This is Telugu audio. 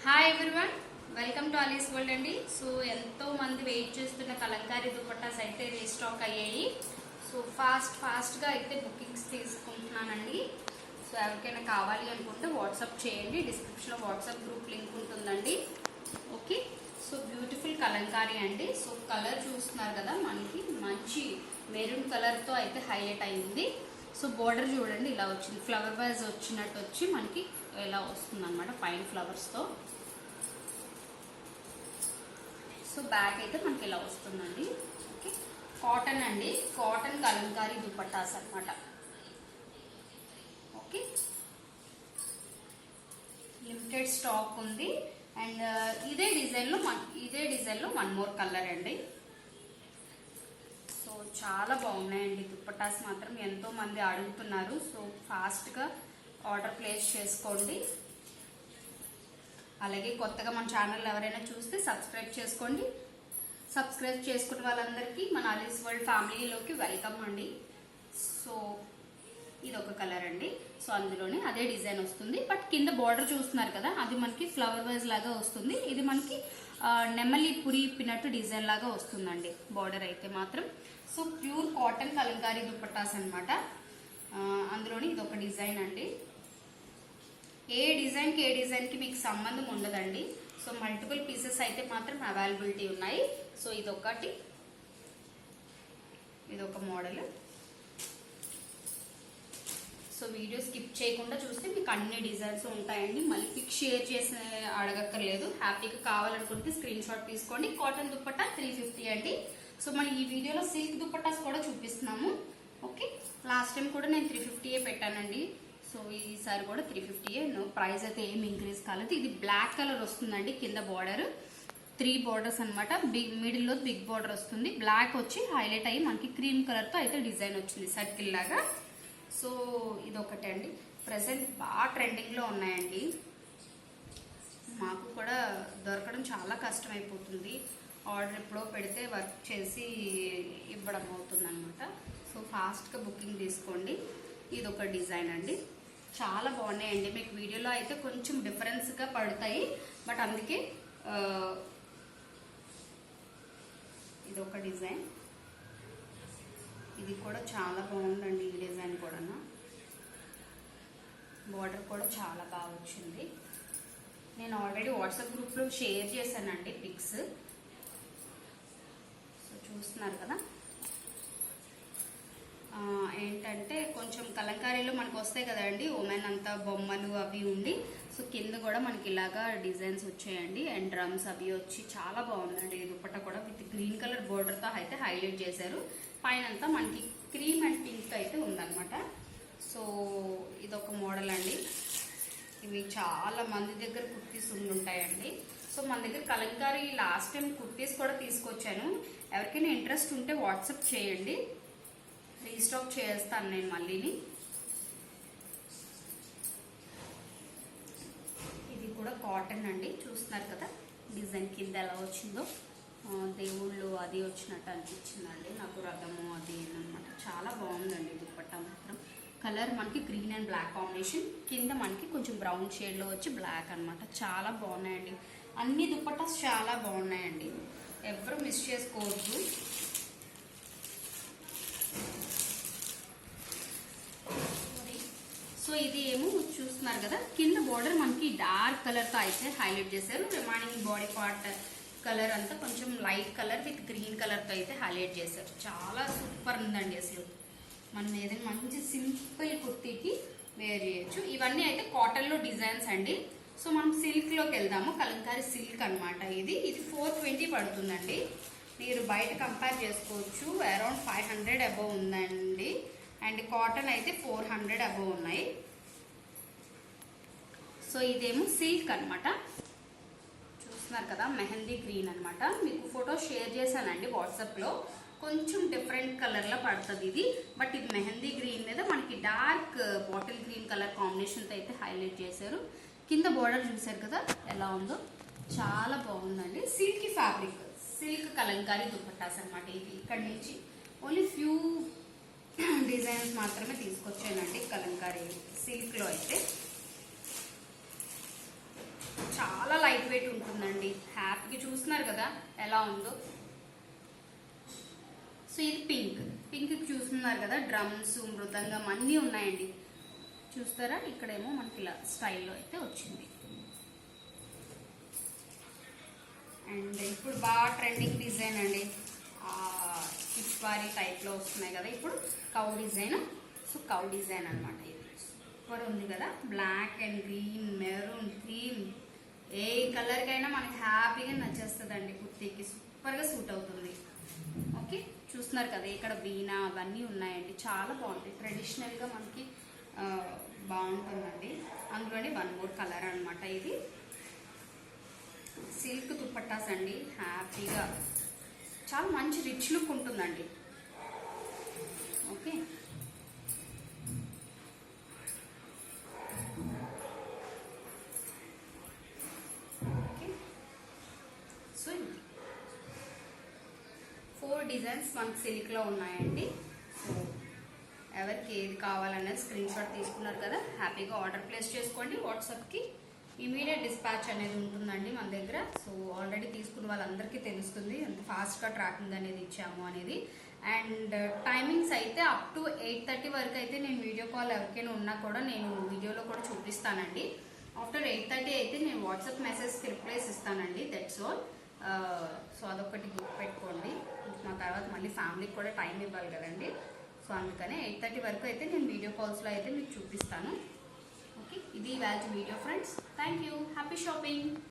Hi everyone, welcome to Alice Gold అండి. సో ఎంతో మంది వెయిట్ చేస్తున్న కలంకారీ దుపట్టాస్ అయితే రీస్టాక్ అయ్యాయి. సో ఫాస్ట్గా అయితే బుకింగ్స్ తీసుకుంటున్నానండి. సో ఎవరికైనా కావాలి అనుకుంటే వాట్సాప్ చేయండి. డిస్క్రిప్షన్లో వాట్సాప్ గ్రూప్ లింక్ ఉంటుందండి. ఓకే, సో బ్యూటిఫుల్ కలంకారీ అండి. సో కలర్ చూస్తున్నారు కదా, మనకి మంచి మెరూన్ కలర్తో అయితే హైలైట్ అయింది. సో బోర్డర్ చూడండి, ఇలా వచ్చింది, ఫ్లవర్ వైజ్ వచ్చినట్టు వచ్చి మనకి ఇలా వస్తుంది అనమాట, పైన ఫ్లవర్స్తో. సో బ్యాక్ అయితే మనకి ఇలా వస్తుందండి. ఓకే, కాటన్ అండి, కాటన్ కలంకారీ దుపట్టాస్ అనమాట. ఓకే, లిమిటెడ్ స్టాక్ ఉంది. అండ్ ఇదే డిజైన్లో వన్ మోర్ కలర్ అండి. సో చాలా బాగున్నాయండి దుపట్టాస్, మాత్రం ఎంతో మంది అడుగుతున్నారు. సో ఫాస్ట్గా ఆర్డర్ ప్లేస్ చేసుకోండి. అలాగే కొత్తగా మన ఛానల్ ఎవరైనా చూస్తే సబ్స్క్రైబ్ చేసుకోండి. సబ్స్క్రైబ్ చేసుకున్న వాళ్ళందరికీ మన ఆలీస్ వరల్డ్ ఫ్యామిలీలోకి వెల్కమ్ అండి. సో ఇది ఒక కలర్ అండి. సో అందులోనే అదే డిజైన్ వస్తుంది, బట్ కింద బార్డర్ చూస్తున్నారు కదా, అది మనకి ఫ్లవర్ వైజ్ లాగా వస్తుంది. ఇది మనకి నెమలి పురి ఇప్పినట్టు డిజైన్ లాగా వస్తుందండి బార్డర్ అయితే మాత్రం. So pure cotton Kalamkari dupattas అనమాట. అందులోని ఇది ఒక డిజైన్ అండి. ఏ డిజైన్కి మీకు సంబంధం ఉండదండి. సో మల్టిపుల్ పీసెస్ అయితే మాత్రం అవైలబిలిటీ ఉన్నాయి. సో ఇదొక మోడల్. సో వీడియో స్కిప్ చేయకుండా చూస్తే మీకు అన్ని డిజైన్స్ ఉంటాయండి. మళ్ళీ పిక్ షేర్ చేసి అడగక్కర్లేదు. హ్యాపీగా కావాలనుకుంటే స్క్రీన్ షాట్ తీసుకోండి. కాటన్ దుపట్టా 350 అండి. సో మనం ఈ వీడియోలో సిల్క్ దుపట్టాస్ కూడా చూపిస్తున్నాము. ఓకే, లాస్ట్ టైం కూడా నేను 350 పెట్టానండి. సో ఈసారి కూడా 350. ప్రైస్ అయితే ఏం ఇంక్రీజ్ కాలేదు. ఇది బ్లాక్ కలర్ వస్తుందండి. కింద బార్డర్ 3 బార్డర్స్ అనమాట. మిడిల్లో బిగ్ బార్డర్ వస్తుంది. బ్లాక్ వచ్చి హైలైట్ అయ్యి మనకి క్రీమ్ కలర్తో అయితే డిజైన్ వచ్చింది, సర్కిల్ లాగా. సో ఇదొకటి అండి. ప్రజెంట్ బాగా ట్రెండింగ్లో ఉన్నాయండి. మాకు కూడా దొరకడం చాలా కష్టం అయిపోతుంది. ఆర్డర్ ఎప్పుడో పెడితే వర్క్ చేసి ఇవ్వడం అవుతుంది అనమాట. సో ఫాస్ట్గా బుకింగ్ తీసుకోండి. ఇదొక డిజైన్ అండి. చాలా బాగున్నాయండి. మీకు వీడియోలో అయితే కొంచెం డిఫరెన్స్గా పడతాయి, బట్ అందుకే ఇదొక డిజైన్. ఇది కూడా చాలా బాగుందండి. ఈ డిజైన్ కూడా బార్డర్ కూడా చాలా బాగా వచ్చింది. నేను ఆల్రెడీ వాట్సాప్ గ్రూప్లో షేర్ చేశానండి పిక్స్. సో చూస్తున్నారు కదా, ఏంటంటే కొంచెం కలంకారీలో మనకు వస్తాయి కదండి, ఉమెన్ అంతా బొమ్మలు అవి ఉండి. సో కింద కూడా మనకి ఇలాగా డిజైన్స్ వచ్చాయండి. అండ్ డ్రమ్స్ అవి వచ్చి చాలా బాగుందండి. ఈ దుపట్టా కూడా విత్ గ్రీన్ కలర్ బోర్డర్తో అయితే హైలైట్ చేశారు. పైన అంతా మనకి క్రీమ్ అండ్ పింక్ అయితే ఉందన్నమాట. సో ఇదొక మోడల్ అండి. ఇవి చాలా మంది దగ్గర కుర్తీస్ ఉంటాయండి. సో మన దగ్గర కలంకారీ లాస్ట్ టైం కుర్తీస్ కూడా తీసుకొచ్చాను. ఎవరికైనా ఇంట్రెస్ట్ ఉంటే వాట్సాప్ చేయండి, రీస్టాక్ చేస్తాను నేను మళ్ళీని. ఇది కూడా కాటన్ అండి. చూస్తున్నారు కదా డిజైన్ కింద ఎలా వచ్చిందో, దేవుళ్ళు అది వచ్చినట్టు అనిపించిందండి నాకు, రథము అది అనమాట. చాలా బాగుందండి దుపట్టా మాత్రం. కలర్ మనకి గ్రీన్ అండ్ బ్లాక్ కాంబినేషన్, కింద మనకి కొంచెం బ్రౌన్ షేడ్లో వచ్చి బ్లాక్ అనమాట. చాలా బాగున్నాయండి. అన్ని దుపట్టాస్ చాలా బాగున్నాయండి, ఎవరు మిస్ చేసుకోవద్దు. సో ఇది ఏమో చూస్తున్నారు కదా, కింద బార్డర్ మనకి డార్క్ కలర్తో అయితే హైలైట్ చేశారు. రిమైనింగ్ బాడీ పార్ట్ కలర్ అంతా కొంచెం లైట్ కలర్ విత్ గ్రీన్ కలర్తో అయితే హైలైట్ చేశారు. చాలా సూపర్ ఉందండి. అసలు మనం ఏదైనా మంచి సింపుల్ కుర్తీకి వేర్ చేయొచ్చు. ఇవన్నీ అయితే కాటన్లో డిజైన్స్ అండి. సో మనం సిల్క్లోకి వెళ్దాము. కలంకారీ సిల్క్ అనమాట. ఇది 420 పడుతుందండి. మీరు బయట కంపేర్ చేసుకోవచ్చు. అరౌండ్ 500 అబోవ్ ఉందండి. అండ్ కాటన్ అయితే 400 అబోవ్ ఉన్నాయి. సో ఇదేమో సిల్క్ అనమాట. చూస్తున్నారు కదా, మెహందీ గ్రీన్ అనమాట. మీకు ఫోటో షేర్ చేశానండి వాట్సాప్లో. కొంచెం డిఫరెంట్ కలర్లో పడుతుంది ఇది, బట్ ఇది మెహందీ గ్రీన్ మీద మనకి డార్క్ బాటిల్ గ్రీన్ కలర్ కాంబినేషన్తో అయితే హైలైట్ చేశారు. కింద బోర్డర్ చూసారు కదా ఎలా ఉందో, చాలా బాగుందండి. Silk fabric, silk Kalamkari dupattas అనమాట. ఇది ఇక్కడ నుంచి ఓన్లీ ఫ్యూ డిజైన్స్ మాత్రమే తీసుకొచ్చానండి కలంకారీ సిల్క్లో అయితే. చాలా లైట్ వెయిట్ ఉంటుందండి. హ్యాపీగా చూస్తున్నారు కదా ఎలా ఉందో. సో ఇది పింక్ చూస్తున్నారు కదా, డ్రమ్స్, మృదంగం అన్నీ ఉన్నాయండి. చూస్తారా, ఇక్కడేమో మనకి ఇలా స్టైల్లో అయితే వచ్చింది. అండ్ ఇప్పుడు బాగా ట్రెండింగ్ డిజైన్ అండి, చిప్వారీ టైప్లో వస్తున్నాయి కదా ఇప్పుడు cow design. So cow design అనమాట ఇది. సూపర్ ఉంది కదా, black and green, maroon, cream, ఏ కలర్కైనా మనకి హ్యాపీగా నచ్చేస్తుందండి. కుర్తీకి సూపర్గా సూట్ అవుతుంది. ఓకే, చూస్తున్నారు కదా ఇక్కడ వీణా అవన్నీ ఉన్నాయండి. చాలా బాగుంటాయి, ట్రెడిషనల్గా మనకి బాగుంటుందండి. అందులోనే 1 more కలర్ అనమాట. ఇది సిల్క్ దుపట్టాస్ అండి, హ్యాపీగా చాలా మంచి రిచ్ లుక్ ఉంటుందండి. ఓకే, సో 4 డిజైన్స్ మనకి సిల్క్లో ఉన్నాయండి. సో ఎవరికి ఏది కావాలనేది స్క్రీన్ షాట్ తీసుకున్నారు కదా, హ్యాపీగా ఆర్డర్ ప్లేస్ చేసుకోండి. వాట్సాప్కి ఇమీడియట్ డిస్పాచ్ అనేది ఉంటుందండి మన దగ్గర. సో ఆల్రెడీ తీసుకున్న వాళ్ళందరికీ తెలుస్తుంది ఎంత ఫాస్ట్గా ట్రాకింగ్ అనేది ఇచ్చాము అనేది. అండ్ టైమింగ్స్ అయితే అప్ టు 8:30 వరకు అయితే నేను వీడియో కాల్ ఎవరికైనా ఉన్నా కూడా నేను వీడియోలో కూడా చూపిస్తానండి. ఆఫ్టర్ 8:30 అయితే నేను వాట్సాప్ మెసేజ్కి రిప్లైస్ ఇస్తానండి. That's all. సో అదొకటి గుర్తు పెట్టుకోండి. నా తర్వాత మళ్ళీ ఫ్యామిలీకి కూడా టైం ఇవ్వాలి కదండి. సో అందుకనే 8:30 వరకు అయితే నేను వీడియో కాల్స్లో అయితే మీకు చూపిస్తాను. ఓకే, ఇది ఇవాళ video friends. Thank you, happy shopping.